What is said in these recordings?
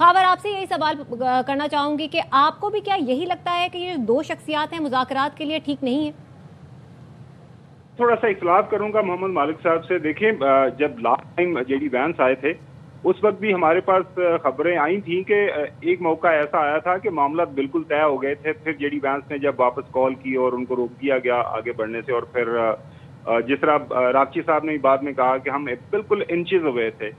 खावर, आपसे यही सवाल करना चाहूंगी कि आपको भी क्या यही लगता है कि ये दो शख्सियात हैं मुज़ाकरात के लिए ठीक नहीं है? थोड़ा सा इख्तलाफ करूंगा मोहम्मद मालिक साहब से। देखें, जब लास्ट टाइम जेडी वैंस आए थे उस वक्त भी हमारे पास खबरें आई थी कि एक मौका ऐसा आया था कि मामला बिल्कुल तय हो गए थे। फिर जेडी वैंस ने जब वापस कॉल की और उनको रोक दिया गया आगे बढ़ने से, और फिर जिस तरह राक्षी साहब ने बाद में कहा कि हम बिल्कुल इंचेस अवे थे।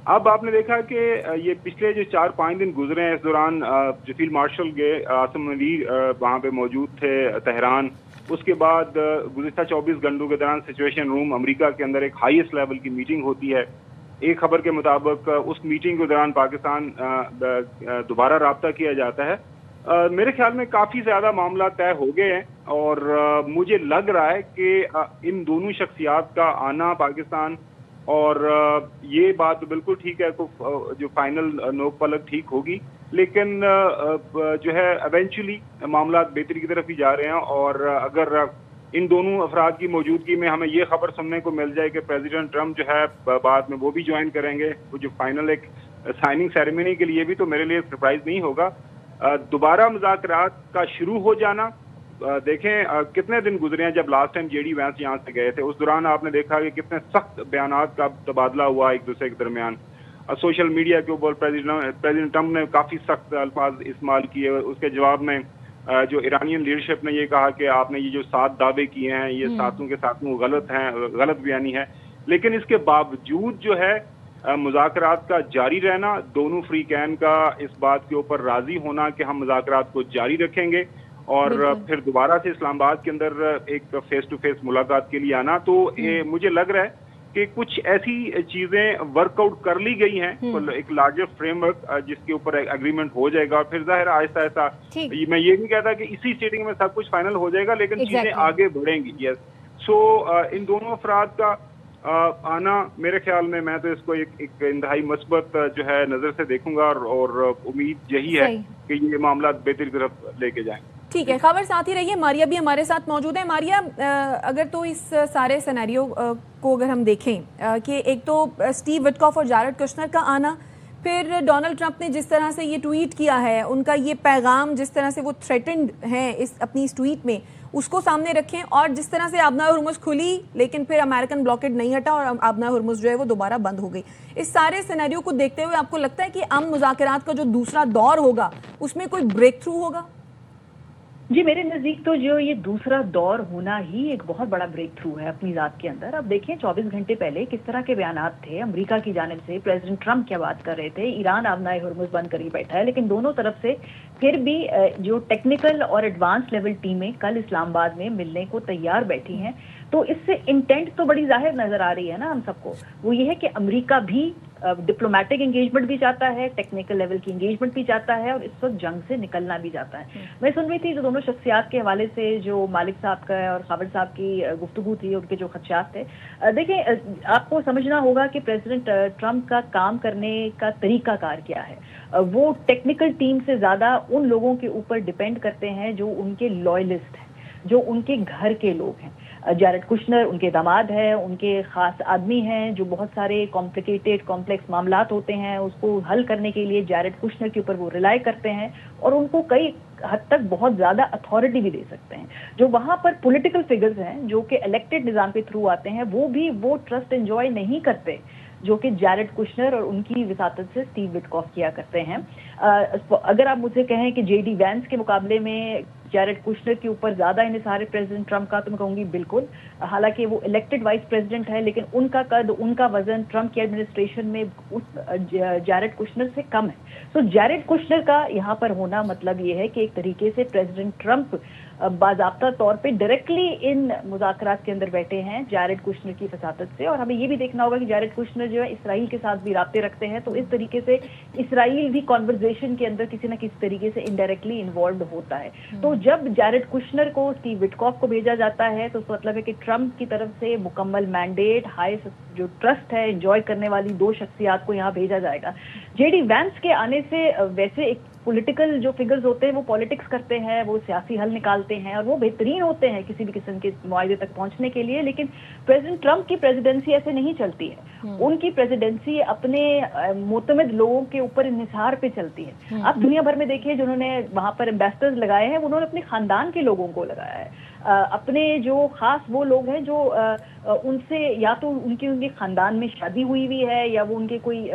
अब आपने देखा कि ये पिछले जो 4-5 दिन गुजरे हैं, इस दौरान जो फील्ड मार्शल गए आसिम मुनीर वहाँ पे मौजूद थे तेहरान। उसके बाद गुज़िश्ता 24 घंटों के दौरान सिचुएशन रूम अमेरिका के अंदर एक हाईएस्ट लेवल की मीटिंग होती है। एक खबर के मुताबिक उस मीटिंग के दौरान पाकिस्तान दोबारा राब्ता किया जाता है। मेरे ख्याल में काफ़ी ज़्यादा मामला तय हो गए हैं और मुझे लग रहा है कि इन दोनों शख्सियात का आना पाकिस्तान, और ये बात बिल्कुल ठीक है जो फाइनल नोक पलक ठीक होगी, लेकिन जो है एवेंचुअली मामला बेहतरी की तरफ ही जा रहे हैं। और अगर इन दोनों अफराद की मौजूदगी में हमें ये खबर सुनने को मिल जाए कि प्रेसिडेंट ट्रंप जो है बाद में वो भी ज्वाइन करेंगे, वो जो फाइनल एक साइनिंग सेरेमनी के लिए भी, तो मेरे लिए सरप्राइज नहीं होगा। दोबारा मुज़ाकरात का शुरू हो जाना, देखें कितने दिन गुजरे हैं जब लास्ट टाइम जेडी वैंस यहाँ से गए थे। उस दौरान आपने देखा कि कितने सख्त बयानात का तबादला हुआ एक दूसरे के दरमियान। सोशल मीडिया के ऊपर प्रेसिडेंट ट्रंप ने काफ़ी सख्त अल्फाज इस्तेमाल किए। उसके जवाब में जो ईरानियन लीडरशिप ने ये कहा कि आपने ये जो 7 दावे किए हैं ये सातों के सातों गलत हैं, गलत बयानी है। लेकिन इसके बावजूद जो है मुज़ाकरात का जारी रहना, दोनों फ्रीकैन का इस बात के ऊपर राजी होना कि हम मुज़ाकरात को जारी रखेंगे और फिर दोबारा से इस्लामाबाद के अंदर एक फेस टू फेस मुलाकात के लिए आना, तो मुझे लग रहा है कि कुछ ऐसी चीजें वर्कआउट कर ली गई हैं, एक लार्जर फ्रेमवर्क जिसके ऊपर एग्रीमेंट हो जाएगा। और फिर जाहिर आहिस्ता आहिस्ता, मैं ये नहीं कहता कि इसी सीटिंग में सब कुछ फाइनल हो जाएगा, लेकिन चीजें आगे बढ़ेंगी। यस, सो इन दोनों अफराद का आना मेरे ख्याल में, मैं तो इसको एक इंतहाई मुस्बत जो है नजर से देखूंगा और उम्मीद यही है कि ये मामला बेहतरी की तरफ लेके जाएंगे। ठीक है, खबर साथ ही रहिए। मारिया भी हमारे साथ मौजूद है। मारिया, अगर तो इस सारे सिनेरियो को अगर हम देखें कि एक तो स्टीव विटकॉफ और जैरेड कुशनर का आना, फिर डोनाल्ड ट्रंप ने जिस तरह से ये ट्वीट किया है, उनका ये पैगाम जिस तरह से वो थ्रेटेंड हैं अपनी इस ट्वीट में, उसको सामने रखें, और जिस तरह से आबना हुर्मुज खुली लेकिन फिर अमेरिकन ब्लॉकेड नहीं हटा और आबना हुर्मुज जो है वो दोबारा बंद हो गई। इस सारे सिनेरियो को देखते हुए आपको लगता है कि अमन मुज़ाकरात का जो दूसरा दौर होगा उसमें कोई ब्रेक थ्रू होगा? जी, मेरे नज़दीक तो जो ये दूसरा दौर होना ही एक बहुत बड़ा ब्रेक थ्रू है अपनी ज़ात के अंदर। अब देखिए 24 घंटे पहले किस तरह के बयानात थे अमेरिका की जानिब से। प्रेसिडेंट ट्रंप क्या बात कर रहे थे, ईरान आबनाए हुर्मुज बंद कर ही बैठा है, लेकिन दोनों तरफ से फिर भी जो टेक्निकल और एडवांस लेवल टीमें कल इस्लामाबाद में मिलने को तैयार बैठी हैं। तो इससे इंटेंट तो बड़ी जाहिर नजर आ रही है ना हम सबको, वो ये है कि अमेरिका भी डिप्लोमेटिक एंगेजमेंट भी चाहता है, टेक्निकल लेवल की एंगेजमेंट भी चाहता है, और इस वक्त जंग से निकलना भी चाहता है। मैं सुन रही थी जो दोनों शख्सियात के हवाले से जो मालिक साहब का और खावर साहब की गुफ्तगू थी, उनके जो खदशात थे। देखिए, आपको समझना होगा कि प्रेसिडेंट ट्रंप का काम करने का तरीकाकार क्या है। वो टेक्निकल टीम से ज्यादा उन लोगों के ऊपर डिपेंड करते हैं जो उनके लॉयलिस्ट हैं, जो उनके घर के लोग हैं। जैरेड कुशनर उनके दामाद है, उनके खास आदमी हैं, जो बहुत सारे कॉम्प्लिकेटेड कॉम्प्लेक्स मामलात होते हैं उसको हल करने के लिए जैरेड कुशनर के ऊपर वो रिलाई करते हैं, और उनको कई हद तक बहुत ज्यादा अथॉरिटी भी दे सकते हैं। जो वहां पर पॉलिटिकल फिगर्स हैं जो कि इलेक्टेड निजाम के थ्रू आते हैं, वो भी वो ट्रस्ट एंजॉय नहीं करते जो कि जैरेड कुशनर और उनकी विसातत से स्टीव विटकॉफ किया करते हैं। अगर आप मुझे कहें कि जेडी वैंस के मुकाबले में जैरेड कुशनर के ऊपर ज्यादा इन्हिसार है प्रेसिडेंट ट्रंप का, तो मैं कहूंगी बिल्कुल। हालांकि वो इलेक्टेड वाइस प्रेसिडेंट है, लेकिन उनका कद, उनका वजन ट्रंप की एडमिनिस्ट्रेशन में उस जैरेड कुशनर से कम है। तो जैरेड कुशनर का यहाँ पर होना मतलब ये है कि एक तरीके से प्रेसिडेंट ट्रंप बाज़ाब्ता तौर पे डायरेक्टली इन मुज़ाकरात के अंदर बैठे हैं जैरेड कुशनर की फसादत से। और हमें ये भी देखना होगा कि जैरेड कुशनर जो है इसराइल के साथ भी राब्ते रखते हैं, तो इस तरीके से इसराइल भी कॉन्वर्जेशन के अंदर किसी न किसी तरीके से इनडायरेक्टली इन्वॉल्व होता है। तो जब जैरेड कुशनर को स्टीव विटकॉफ को भेजा जाता है तो मतलब है कि ट्रंप की तरफ से मुकम्मल मैंडेट, हाई जो ट्रस्ट है एंजॉय करने वाली दो शख्सियात को यहाँ भेजा जाएगा। जेडी वैंस के आने से वैसे एक پولیٹیکل جو فگرز ہوتے ہیں وہ پالیٹکس کرتے ہیں, وہ سیاسی حل نکالتے ہیں اور وہ بہترین ہوتے ہیں کسی بھی قسم کے معاہدے تک پہنچنے کے لیے, لیکن پریزیڈنٹ ٹرمپ کی پریزیڈنسی ایسے نہیں چلتی ہے. ان کی پریزیڈنسی اپنے معتمد لوگوں کے اوپر انحصار پہ چلتی ہے. آپ دنیا بھر میں دیکھیے جنہوں نے وہاں پر ایمبیسڈرز لگائے ہیں انہوں نے اپنے خاندان کے لوگوں کو لگایا ہے, اپنے جو خاص وہ لوگ ہیں جو ان سے یا تو ان کے خاندان میں شادی ہوئی ہے یا وہ ان کے کوئی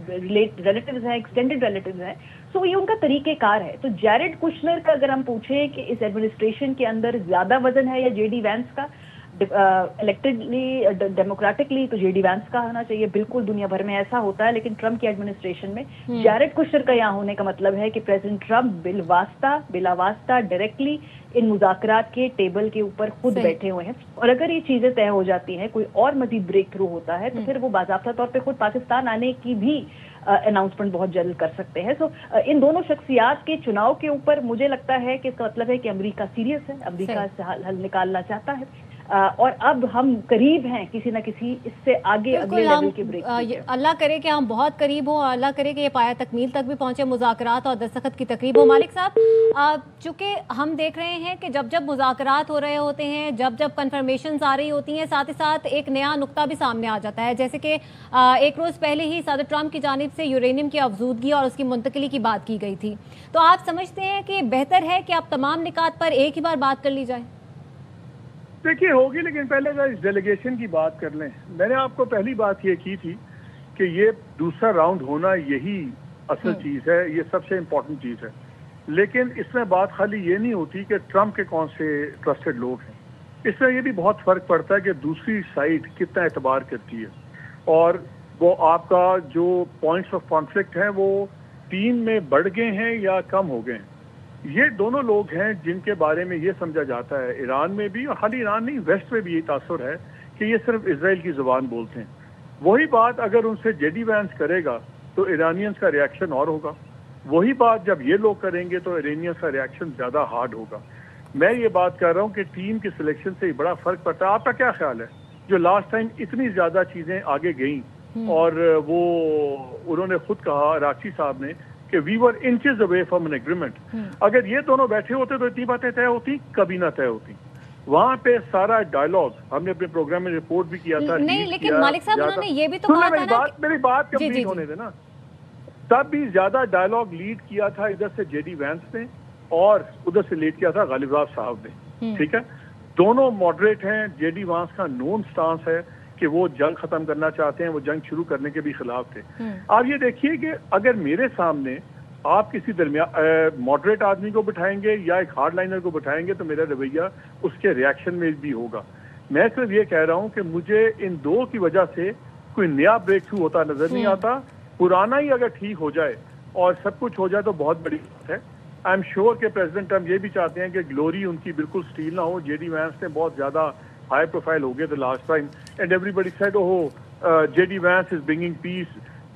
ریلیٹیوز ہیں, ایکسٹینڈیڈ ریلیٹیوز ہیں. سو یہ ان کا طریقہ کار ہے. تو جیرڈ کشنر کا اگر ہم پوچھیں کہ اس ایڈمنسٹریشن کے اندر زیادہ وزن ہے یا جے ڈی وینس کا الیکٹڈلی ڈیموکریٹکلی, تو جے ڈی وینس کا ہونا چاہیے. بالکل دنیا بھر میں ایسا ہوتا ہے, لیکن ٹرمپ کی ایڈمنسٹریشن میں جیرڈ کشنر کا یہاں ہونے کا مطلب ہے کہ پریزیڈنٹ ٹرمپ بلا واسطہ ڈائریکٹلی ان مذاکرات کے ٹیبل کے اوپر خود بیٹھے ہوئے ہیں. اور اگر یہ چیزیں طے ہو جاتی ہیں, کوئی اور مزید بریک تھرو ہوتا ہے, تو پھر وہ باضابطہ طور پہ خود پاکستان آنے کی بھی اناؤنسمنٹ بہت جلد کر سکتے ہیں. سو ان دونوں شخصیات کے چناؤ کے اوپر مجھے لگتا ہے کہ اس کا مطلب ہے کہ امریکہ سیریس ہے, امریکہ اس سے حل نکالنا چاہتا ہے, اور اب ہم قریب ہیں کسی نہ کسی اس سے آگے اگلے لیول کے بریک. اللہ کرے کہ ہم بہت قریب ہوں, اللہ کرے کہ یہ پایہ تکمیل تک بھی پہنچے, مذاکرات اور دستخط کی تقریب ہو. مالک صاحب, چونکہ ہم دیکھ رہے ہیں کہ جب مذاکرات ہو رہے ہوتے ہیں, جب کنفرمیشنز آ رہی ہوتی ہیں, ساتھ ہی ساتھ ایک نیا نقطہ بھی سامنے آ جاتا ہے. جیسے کہ ایک روز پہلے ہی صدر ٹرمپ کی جانب سے یورینیم کی افزودگی اور اس کی منتقلی کی بات کی گئی تھی. تو آپ سمجھتے ہیں کہ بہتر ہے کہ اب تمام نکات پر ایک ہی بار بات کر لی جائے؟ دیکھیے ہوگی, لیکن پہلے اگر اس ڈیلیگیشن کی بات کر لیں. میں نے آپ کو پہلی بات یہ کی تھی کہ یہ دوسرا راؤنڈ ہونا یہی اصل چیز ہے, یہ سب سے امپورٹنٹ چیز ہے. لیکن اس میں بات خالی یہ نہیں ہوتی کہ ٹرمپ کے کون سے ٹرسٹڈ لوگ ہیں, اس میں یہ بھی بہت فرق پڑتا ہے کہ دوسری سائڈ کتنا اعتبار کرتی ہے, اور وہ آپ کا جو پوائنٹس آف کانفلکٹ ہیں وہ 3 میں بڑھ گئے ہیں یا کم ہو گئے ہیں. یہ دونوں لوگ ہیں جن کے بارے میں یہ سمجھا جاتا ہے ایران میں بھی, اور خالی ایران نہیں, ویسٹ میں بھی یہ تاثر ہے کہ یہ صرف اسرائیل کی زبان بولتے ہیں. وہی بات اگر ان سے جے ڈی وینس کرے گا تو ایرانینز کا ریاکشن اور ہوگا. وہی بات جب یہ لوگ کریں گے تو ایرانینز کا ریاکشن زیادہ ہارڈ ہوگا. میں یہ بات کر رہا ہوں کہ ٹیم کی سلیکشن سے بڑا فرق پڑتا ہے. آپ کا کیا خیال ہے, جو لاسٹ ٹائم اتنی زیادہ چیزیں آگے گئیں اور وہ انہوں نے خود کہا, راکشی صاحب نے, کہ we are inches away from an agreement. اگر یہ دونوں بیٹھے ہوتے تو اتنی باتیں طے ہوتی, کبھی نہ طے ہوتی. وہاں پہ سارا ڈائلاگ ہم نے اپنے پروگرام میں رپورٹ بھی کیا تھا. نہیں, لیکن مالک صاحب انہوں نے یہ بھی تو کہا تھا نا, میری بات کمپلیٹ ہونے دینا. تب بھی زیادہ ڈائلاگ لیڈ کیا تھا ادھر سے جے ڈی وینس نے اور ادھر سے لیڈ کیا تھا غالب راز صاحب نے. ٹھیک ہے, دونوں ماڈریٹ ہیں. جے ڈی وینس کا نون سٹانس ہے کہ وہ جنگ ختم کرنا چاہتے ہیں, وہ جنگ شروع کرنے کے بھی خلاف تھے. آپ یہ دیکھیے کہ اگر میرے سامنے آپ کسی درمیان ماڈریٹ آدمی کو بٹھائیں گے یا ایک ہارڈ لائنر کو بٹھائیں گے تو میرا رویہ اس کے ریاکشن میں بھی ہوگا. میں صرف یہ کہہ رہا ہوں کہ مجھے ان دو کی وجہ سے کوئی نیا بریک تھرو ہوتا نظر نہیں آتا. پرانا ہی اگر ٹھیک ہو جائے اور سب کچھ ہو جائے تو بہت بڑی بات ہے. آئی ایم شیور کہ پریزیڈنٹ ٹرمپ یہ بھی چاہتے ہیں کہ گلوری ان کی بالکل سٹیل نہ ہو. جے ڈی وینس نے بہت زیادہ ہائی پروفائل ہو گیا تھا last time, and everybody said J D Vance is bringing peace.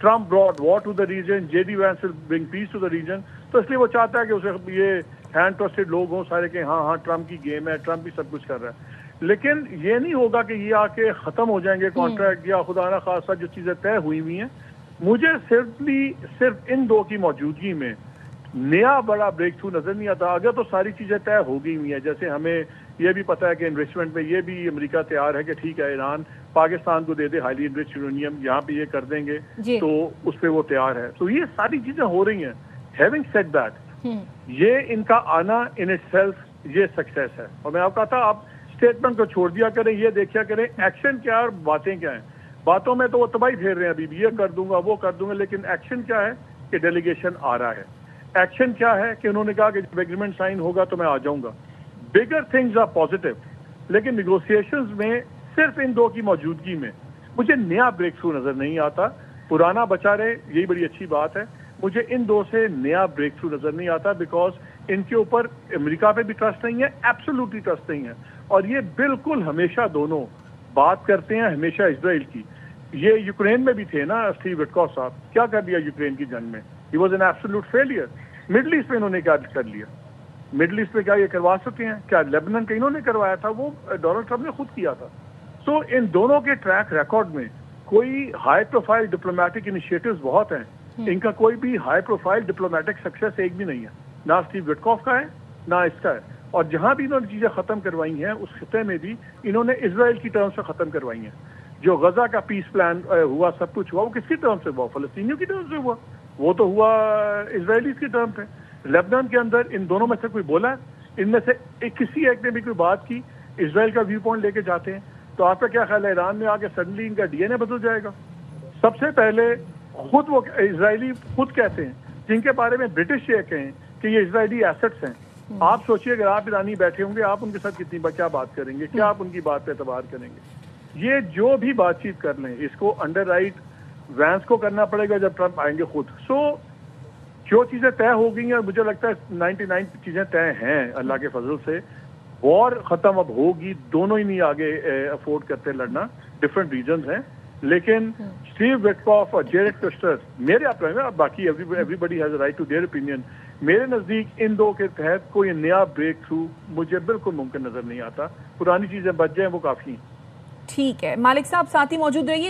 Trump brought war to the region, J D Vance will bring peace to the region. تو اس لیے وہ چاہتا ہے کہ اسے یہ ہینڈ ٹرسٹڈ لوگ ہوں سارے کہ ہاں ٹرمپ کی گیم ہے, ٹرمپ بھی سب کچھ کر رہا ہے. لیکن یہ نہیں ہوگا کہ یہ آ کے ختم ہو جائیں گے کانٹریکٹ یا خدا نہ خاصہ جو چیزیں طے ہوئی ہوئی ہیں. مجھے صرف ان دو کی موجودگی میں نیا بڑا بریک تھرو نظر نہیں آتا. اگر تو ساری چیزیں طے ہو گئی ہوئی ہیں, جیسے ہمیں یہ بھی پتا ہے کہ انویسٹمنٹ میں یہ بھی امریکہ تیار ہے کہ ٹھیک ہے ایران پاکستان کو دے دے ہائیلی انرچڈ یورینیم, یہاں پہ یہ کر دیں گے تو اس پہ وہ تیار ہے. تو یہ ساری چیزیں ہو رہی ہیں. ہیونگ سیڈ دیٹ, یہ ان کا آنا ان اٹ سیلف یہ سکسیس ہے. اور میں آپ کہا تھا آپ اسٹیٹمنٹ کو چھوڑ دیا کریں, یہ دیکھا کریں ایکشن کیا اور باتیں کیا ہیں. باتوں میں تو وہ تباہی پھیر رہے ہیں ابھی بھی, یہ کر دوں گا وہ کر دوں گا, لیکن ایکشن کیا ہے کہ ڈیلیگیشن آ رہا ہے. ایکشن کیا ہے کہ انہوں نے کہا کہ جب ایگریمنٹ سائن ہوگا تو میں آ جاؤں گا. بگر تھنگز آر پازیٹیو, لیکن نیگوسیشنز میں صرف ان دو کی موجودگی میں مجھے نیا بریک تھرو نظر نہیں آتا. پرانا بچا رہے, یہی بڑی اچھی بات ہے. مجھے ان دو سے نیا بریک تھرو نظر نہیں آتا, بیکاز ان کے اوپر امریکہ پہ بھی ٹرسٹ نہیں ہے, ایبسولوٹلی ٹرسٹ نہیں ہے. اور یہ بالکل ہمیشہ دونوں بات کرتے ہیں ہمیشہ اسرائیل کی. یہ یوکرین میں بھی تھے نا اسٹیو وٹکاف صاحب, کیا کر دیا یوکرین کی جنگ میں؟ He was an absolute failure. Middle east میں انہوں نے کیا کر لیا؟ مڈل ایسٹ میں کیا یہ کروا سکتے ہیں؟ کیا لیبنان کا انہوں نے کروایا تھا؟ وہ ڈونلڈ ٹرمپ نے خود کیا تھا. سو ان دونوں کے ٹریک ریکارڈ میں کوئی ہائی پروفائل ڈپلومیٹک انیشیٹوز بہت ہیں, इनका कोई भी हाई प्रोफाइल डिप्लोमेटिक सक्सेस एक भी नहीं है, ना स्टीव विटकॉफ का है ना इसका है। और जहां भी इन्होंने चीजें खत्म करवाई हैं उस खिते में भी इन्होंने इसराइल की टर्म से खत्म करवाई हैं। जो गजा का पीस प्लान हुआ, सब कुछ हुआ, वो किसकी टर्म से हुआ? फलस्तीनियों की टर्म से हुआ, वो तो हुआ इसराइलीज की टर्म पे। लेबनान के अंदर इन दोनों में से कोई बोला? इनमें से किसी एक ने भी कोई बात की? इसराइल का व्यू पॉइंट लेके जाते हैं तो आपका क्या ख्याल है ईरान में आके सडनली इनका डीएनए बदल जाएगा? सबसे पहले खुद वो इसराइली खुद कहते हैं, जिनके बारे में ब्रिटिश ये कहें कि ये इसराइली एसेट्स हैं। आप सोचिए अगर आप ईरानी बैठे होंगे, आप उनके साथ कितनी क्या बात करेंगे, क्या आप उनकी बात पे एतबार करेंगे? ये जो भी बातचीत कर लें, इसको अंडर राइट वैंस को करना पड़ेगा जब ट्रंप आएंगे खुद। सो जो चीजें तय हो गई हैं, मुझे लगता है 99 चीजें तय हैं अल्लाह के फजल से। वॉर खत्म अब होगी, दोनों ही नहीं आगे अफोर्ड करते लड़ना, डिफरेंट रीजंस हैं। लेकिन स्टीव विटकॉफ और जेरेड कुश्नर, मेरे अपने में, बाकी everybody has right to their opinion, मेरे नजदीक इन दो के तहत कोई नया ब्रेक थ्रू मुझे बिल्कुल मुमकिन नजर नहीं आता। पुरानी चीजें बच जाएं वो काफी हैं। ठीक है, मालिक साहब साथ ही मौजूद रहिए।